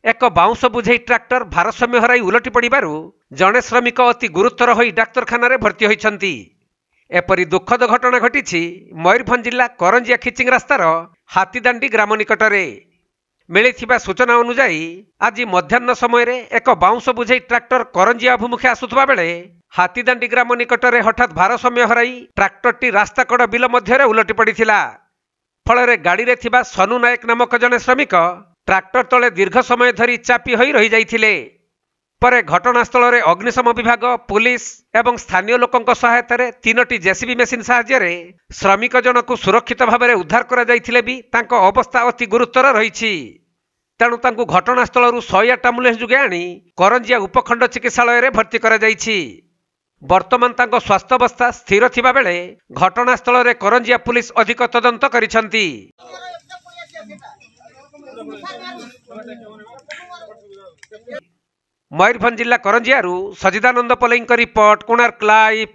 एक बाउंस बुझे ट्राक्टर भारसाम्य हराई उलटी पड़ू जड़े श्रमिक अति गुरुतर हो डाक्तरखाना भर्ती होती। एपरी दुखद घटना घटी मयूरभंज जिला करंजिया खिचिंग रास्तार हाथीदांडी ग्राम निकटरे। मिली सूचना अनुजाई आज मध्याह्न समय एक बाउंस बुझे ट्राक्टर करंजिया अभिमुखे आसुवा बेले हाथीदांडी ग्राम निकटरे हठात भारसाम्य हराई ट्राक्टरटी रास्ता कड़ बिल मध्य उलटी पड़ा। फल गाड़ी में थिबा सनु नायक नामक जड़े श्रमिक ट्राक्टर तले दीर्घ समय धरी चापी होई रही जाइथिले। परे घटनास्थल में अग्निशम विभाग पुलिस एवं स्थानीय लोकों सहायतार 3टी जेसीबी मेसीन साहाय्य श्रमिक जनक सुरक्षित भाव में उद्धार करा जाइथिले भी तांको अवस्था अति गुरुतर रही। तेणु तांको घटनास्थल 108 एम्बुलेंस जुगे आनी करंजिया उपखंड चिकित्सालय भर्ती करा जाइछि। वर्तमान तांको स्वास्थ्यावस्था स्थिर थिबा बेले घटनास्थल में करंजिया पुलिस अधिक तदंत करिसंती। मयूरभंज जिला करंजियारू सजिदानंद पलेईं रिपोर्ट, कोणार्क लाइव।